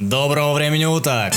Доброго времени уток!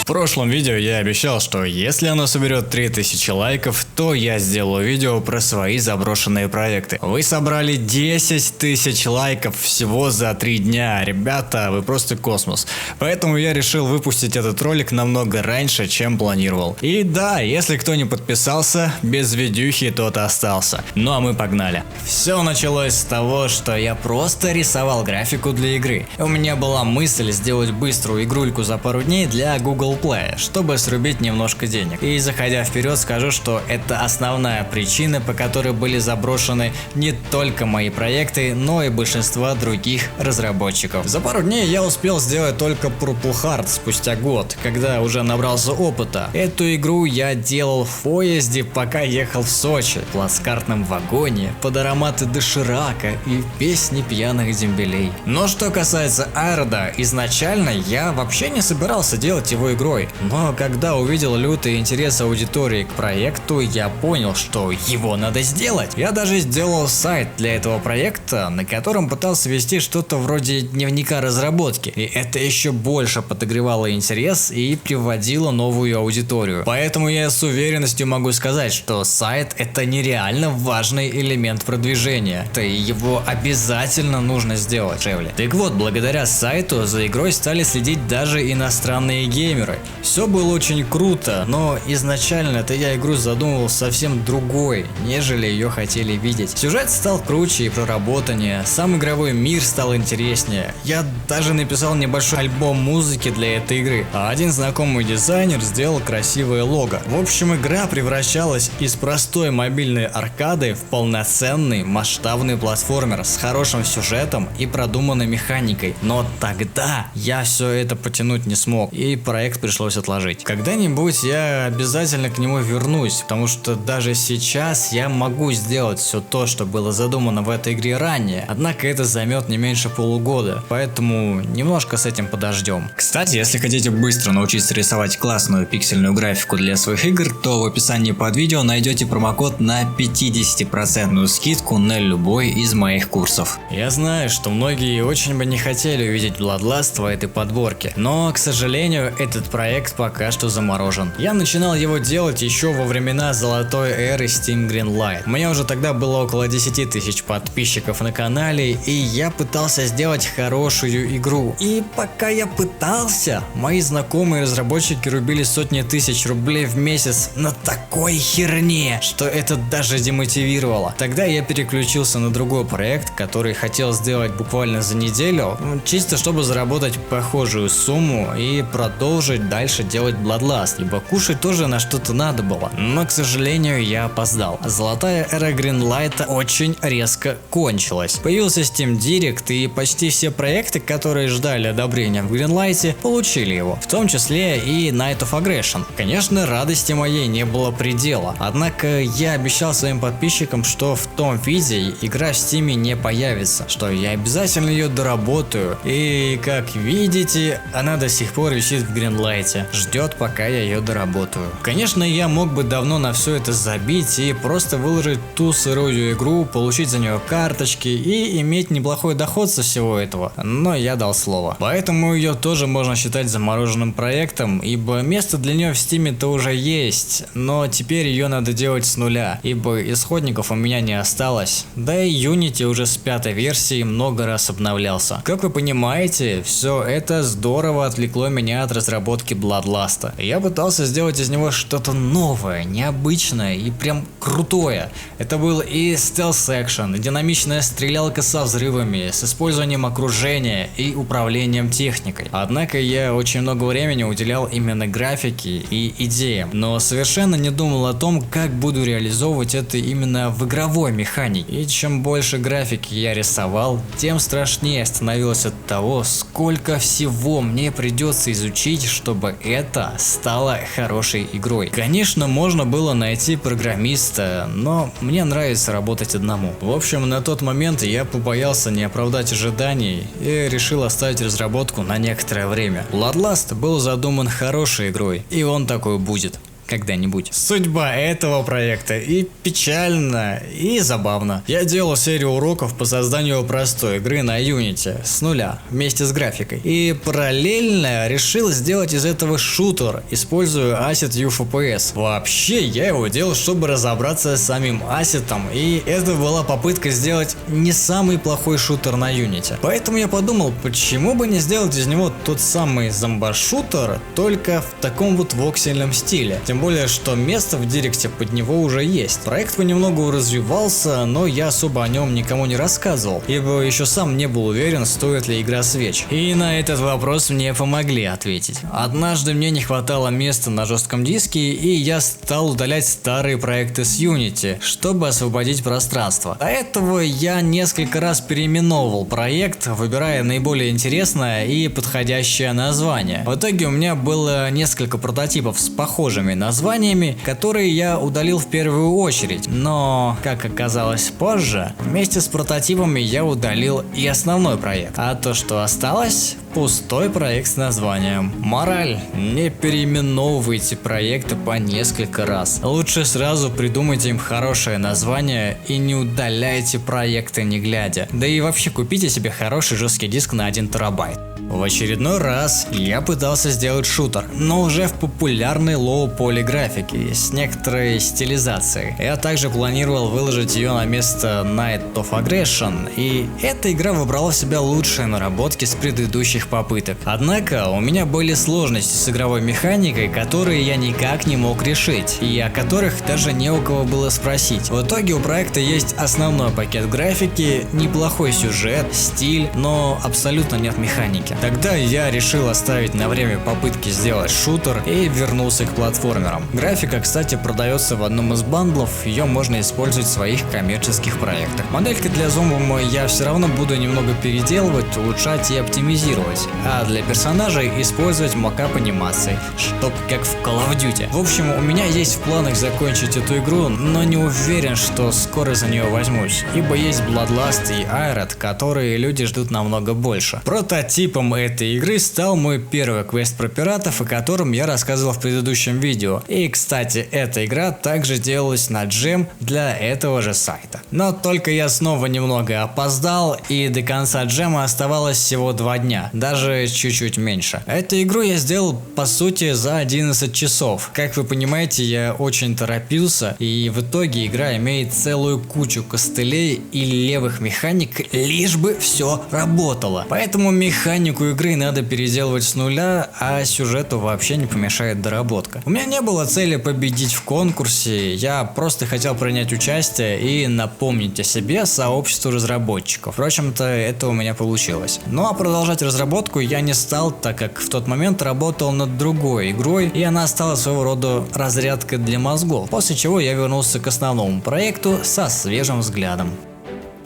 В прошлом видео я обещал, что если оно соберет 3000 лайков, то я сделаю видео про свои заброшенные проекты. Вы собрали 10 тысяч лайков всего за 3 дня. Ребята, вы просто космос. Поэтому я решил выпустить этот ролик намного раньше, чем планировал. И да, если кто не подписался, без видюхи тот остался. Ну а мы погнали. Все началось с того, что я просто рисовал графику для игры. У меня была мысль сделать быструю игрульку за пару дней для Google Play, чтобы срубить немножко денег. И заходя вперед, скажу, что это основная причина, по которой были заброшены не только мои проекты, но и большинство других разработчиков. За пару дней я успел сделать только Purple Heart спустя год, когда уже набрался опыта. Эту игру я делал в поезде, пока ехал в Сочи, в плацкартном вагоне, под ароматы доширака и песни пьяных дембелей. Но что касается Айрода, изначально я вообще не собирался делать его игрой. Но когда увидел лютый интерес аудитории к проекту, я понял, что его надо сделать. Я даже сделал сайт для этого проекта, на котором пытался вести что-то вроде дневника разработки. И это еще больше подогревало интерес и приводило новую аудиторию. Поэтому я с уверенностью могу сказать, что сайт — это нереально важный элемент продвижения. И его обязательно нужно сделать. Так вот, благодаря сайту за игрой стали следить даже иностранные геймеры. Все было очень круто, но изначально-то я игру задумывал совсем другой, нежели ее хотели видеть. Сюжет стал круче и проработаннее, сам игровой мир стал интереснее. Я даже написал небольшой альбом музыки для этой игры, а один знакомый дизайнер сделал красивое лого. В общем, игра превращалась из простой мобильной аркады в полноценный масштабный платформер с хорошим сюжетом и продуманной механикой. Но тогда я все это потянуть не смог, и проект пришлось отложить. Когда-нибудь я обязательно к нему вернусь, потому что даже сейчас я могу сделать все то, что было задумано в этой игре ранее. Однако это займет не меньше полугода, поэтому немножко с этим подождем. Кстати, если хотите быстро научиться рисовать классную пиксельную графику для своих игр, то в описании под видео найдете промокод на 50% скидку на любой из моих курсов. Я знаю, что многие очень бы не хотели увидеть Bloodlust в этой подборке, но, к сожалению, этот проект пока что заморожен. Я начинал его делать еще во времена золотой эры Steam Greenlight. У меня уже тогда было около 10 тысяч подписчиков на канале, и я пытался сделать хорошую игру. И пока я пытался, мои знакомые разработчики рубили сотни тысяч рублей в месяц на такой херне, что это даже демотивировало. Тогда я переключился на другой проект, который хотел сделать буквально за неделю, чисто чтобы заработать похожую сумму и продолжить дальше делать Bloodlust, ибо кушать тоже на что-то надо было. Но, к сожалению, я опоздал. Золотая эра Greenlight очень резко кончилась. Появился Steam Direct, и почти все проекты, которые ждали одобрения в Greenlight, получили его, в том числе и Night of Aggression. Конечно, радости моей не было предела, однако я обещал своим подписчикам, что в том виде игра в Steam не появится, что я обязательно ее доработаю, и как видите, она до сих пор висит в Greenlight, ждет, пока я ее доработаю. Конечно, я мог бы давно на все это забить и просто выложить ту сырую игру, получить за нее карточки и иметь неплохой доход со всего этого, но я дал слово. Поэтому ее тоже можно считать замороженным проектом, ибо место для нее в Steam-то уже есть, но теперь ее надо делать с нуля, ибо исходников у меня не осталось, да и Unity уже с 5-й версии много раз обновлялся. Как вы понимаете, все это здорово отвлекло меня от разработки Bloodlust. Я пытался сделать из него что-то новое, необычное и прям крутое. Это был и стелс-экшен, и динамичная стрелялка со взрывами, с использованием окружения и управлением техникой. Однако я очень много времени уделял именно графике и идеям, но совершенно не думал о том, как буду реализовывать это именно в игровой механике. И чем больше графики я рисовал, тем страшнее становилось от того, сколько всего мне придется изучить, чтобы это стало хорошей игрой. Конечно, можно было найти программиста, но мне нравится работать одному. В общем, на тот момент я побоялся не оправдать ожиданий и решил оставить разработку на некоторое время. Bloodlust был задуман хорошей игрой, и он такой будет. когда-нибудь. Судьба этого проекта и печальна, и забавна. Я делал серию уроков по созданию простой игры на Unity с нуля, вместе с графикой. И параллельно решил сделать из этого шутер, используя Asset UFPS. Вообще, я его делал, чтобы разобраться с самим ассетом, и это была попытка сделать не самый плохой шутер на Unity. Поэтому я подумал, почему бы не сделать из него тот самый зомбошутер, только в таком вот воксельном стиле. Тем более, что место в директе под него уже есть. Проект понемногу развивался, но я особо о нем никому не рассказывал, ибо еще сам не был уверен, стоит ли игра свеч. И на этот вопрос мне помогли ответить. Однажды мне не хватало места на жестком диске, и я стал удалять старые проекты с Unity, чтобы освободить пространство. До этого я несколько раз переименовывал проект, выбирая наиболее интересное и подходящее название. В итоге у меня было несколько прототипов с похожими названиями, которые я удалил в первую очередь, но, как оказалось позже, вместе с прототипами я удалил и основной проект, а то, что осталось, пустой проект с названием. Мораль: не переименовывайте проекты по несколько раз. Лучше сразу придумайте им хорошее название и не удаляйте проекты не глядя. Да и вообще купите себе хороший жесткий диск на 1 терабайт. В очередной раз я пытался сделать шутер, но уже в популярной лоу-поли графике с некоторой стилизацией. Я также планировал выложить ее на место Night of Aggression, и эта игра выбрала в себя лучшие наработки с предыдущих попыток. Однако у меня были сложности с игровой механикой, которые я никак не мог решить, и о которых даже не у кого было спросить. В итоге у проекта есть основной пакет графики, неплохой сюжет, стиль, но абсолютно нет механики. Тогда я решил оставить на время попытки сделать шутер и вернулся к платформерам. Графика, кстати, продается в одном из бандлов, ее можно использовать в своих коммерческих проектах. Модельки для зомбома я все равно буду немного переделывать, улучшать и оптимизировать, а для персонажей использовать мокап анимации, чтоб как в Call of Duty. В общем, у меня есть в планах закончить эту игру, но не уверен, что скоро за нее возьмусь, ибо есть Bloodlust и Irod, которые люди ждут намного больше. Прототипом этой игры стал мой первый квест про пиратов, о котором я рассказывал в предыдущем видео. И, кстати, эта игра также делалась на джем для этого же сайта. Но только я снова немного опоздал, и до конца джема оставалось всего 2 дня, даже чуть-чуть меньше. Эту игру я сделал, по сути, за 11 часов. Как вы понимаете, я очень торопился, и в итоге игра имеет целую кучу костылей и левых механик, лишь бы все работало. Поэтому механику игры надо переделывать с нуля, а сюжету вообще не помешает доработка. У меня не было цели победить в конкурсе, я просто хотел принять участие и напомнить о себе сообществу разработчиков. Впрочем-то, это у меня получилось. Ну а продолжать разработку я не стал, так как в тот момент работал над другой игрой, и она стала своего рода разрядкой для мозгов, после чего я вернулся к основному проекту со свежим взглядом.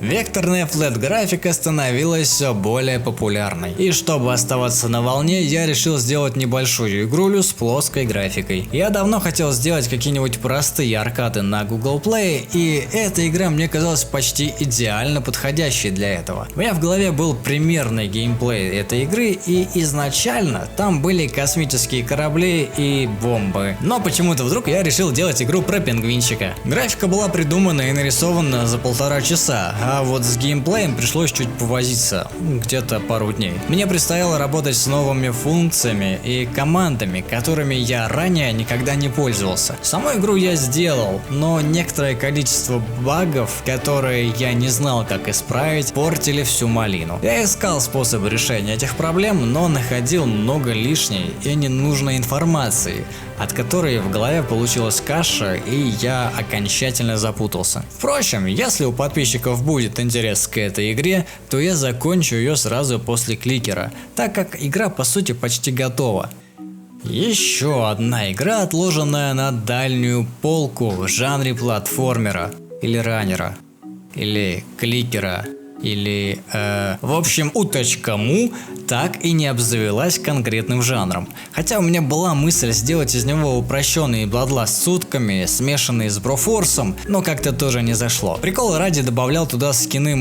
Векторная флэт-графика становилась все более популярной, и чтобы оставаться на волне, я решил сделать небольшую игрулю с плоской графикой. Я давно хотел сделать какие-нибудь простые аркады на Google Play, и эта игра мне казалась почти идеально подходящей для этого. У меня в голове был примерный геймплей этой игры, и изначально там были космические корабли и бомбы. Но почему-то вдруг я решил делать игру про пингвинчика. Графика была придумана и нарисована за 1,5 часа, а вот с геймплеем пришлось чуть повозиться, где-то пару дней. Мне предстояло работать с новыми функциями и командами, которыми я ранее никогда не пользовался. Саму игру я сделал, но некоторое количество багов, которые я не знал как исправить, портили всю малину. Я искал способы решения этих проблем, но находил много лишней и ненужной информации, от которой в голове получилась каша, и я окончательно запутался. Впрочем, если у подписчиков будет интерес к этой игре, то я закончу ее сразу после кликера, так как игра по сути почти готова. Еще одна игра, отложенная на дальнюю полку в жанре платформера, или раннера, или кликера, или, в общем, уточка.му так и не обзавелась конкретным жанром. Хотя у меня была мысль сделать из него упрощенный Bloodlust с сутками, смешанный с Брофорсом, но как-то тоже не зашло. Прикол ради добавлял туда скины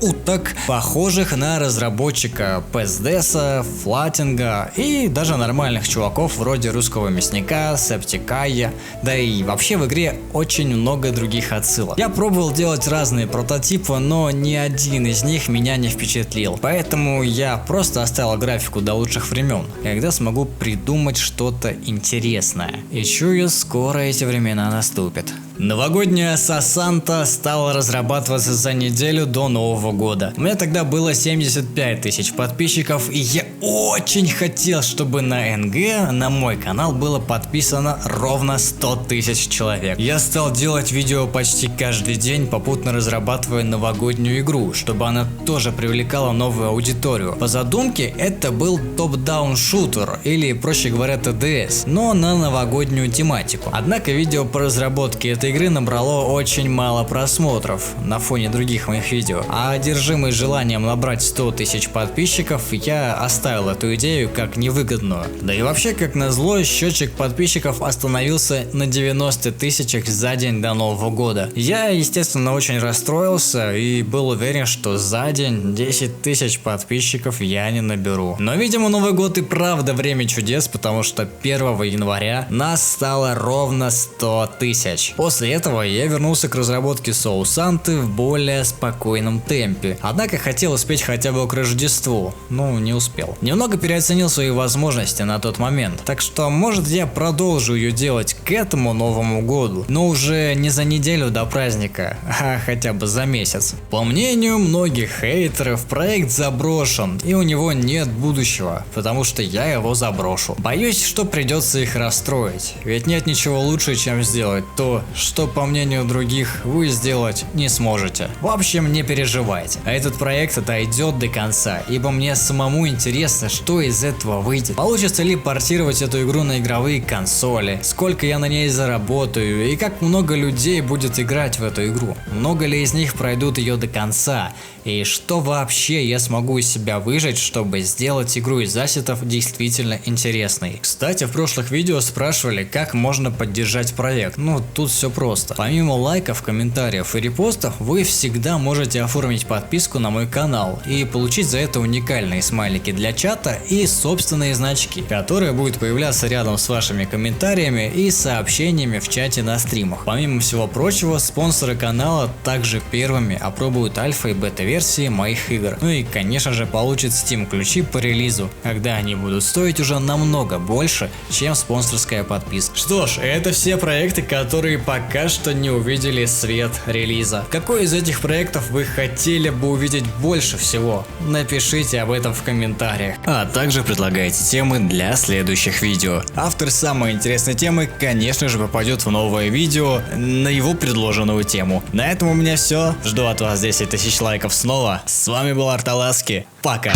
уток, похожих на разработчика PSDS, Флатинга и даже нормальных чуваков вроде Русского Мясника, Септикая, да и вообще в игре очень много других отсылок. Я пробовал делать разные прототипы, но ни один из них меня не впечатлил, поэтому я просто оставил графику до лучших времен, когда смогу придумать что-то интересное. И чую, скоро эти времена наступят. Новогодняя Сасанта стала разрабатываться за неделю до Нового года. У меня тогда было 75 тысяч подписчиков, и я очень хотел, чтобы на НГ, на мой канал, было подписано ровно 100 тысяч человек. Я стал делать видео почти каждый день, попутно разрабатывая новогоднюю игру, чтобы она тоже привлекала новую аудиторию. По задумке, это был топ-даун шутер, или проще говоря ТДС, но на новогоднюю тематику. Однако видео по разработке этой игры набрало очень мало просмотров на фоне других моих видео, а одержимый желанием набрать 100 тысяч подписчиков, я оставил эту идею как невыгодную. Да и вообще, как назло, счетчик подписчиков остановился на 90 тысячах за день до Нового года. Я, естественно, очень расстроился и был уверен, что за день 10 тысяч подписчиков я не наберу. Но, видимо, Новый год и правда время чудес, потому что 1 января нас стало ровно 100 тысяч. После этого я вернулся к разработке Soul Sanты в более спокойном темпе. Однако хотел успеть хотя бы к Рождеству, но не успел. Немного переоценил свои возможности на тот момент, так что может я продолжу ее делать к этому Новому году, но уже не за неделю до праздника, а хотя бы за месяц. По мнению многих хейтеров, проект заброшен и у него нет будущего, потому что я его заброшу. Боюсь, что придется их расстроить, ведь нет ничего лучше, чем сделать то, что по мнению других вы сделать не сможете. В общем, не переживайте, а этот проект дойдет до конца, ибо мне самому интересно, что из этого выйдет. Получится ли портировать эту игру на игровые консоли, сколько я на ней заработаю и как много людей будет играть в эту игру, много ли из них пройдут ее до конца, и что вообще я смогу из себя выжать, чтобы сделать игру из ассетов действительно интересной. Кстати, в прошлых видео спрашивали, как можно поддержать проект. Ну, тут все просто. Помимо лайков, комментариев и репостов, вы всегда можете оформить подписку на мой канал и получить за это уникальные смайлики для чата и собственные значки, которые будут появляться рядом с вашими комментариями и сообщениями в чате на стримах. Помимо всего прочего, спонсоры канала также первыми опробуют альфа и бета-версии моих игр. Ну и конечно же получат Steam ключи по релизу, когда они будут стоить уже намного больше, чем спонсорская подписка. Что ж, это все проекты, которые пока что не увидели свет релиза. Какой из этих проектов вы хотели бы увидеть больше всего? Напишите об этом в комментариях. А также предлагайте темы для следующих видео. Автор самой интересной темы, конечно же, попадет в новое видео на его предложенную тему. На этом у меня все. Жду от вас 10 тысяч лайков снова. С вами был Арталаски. Пока.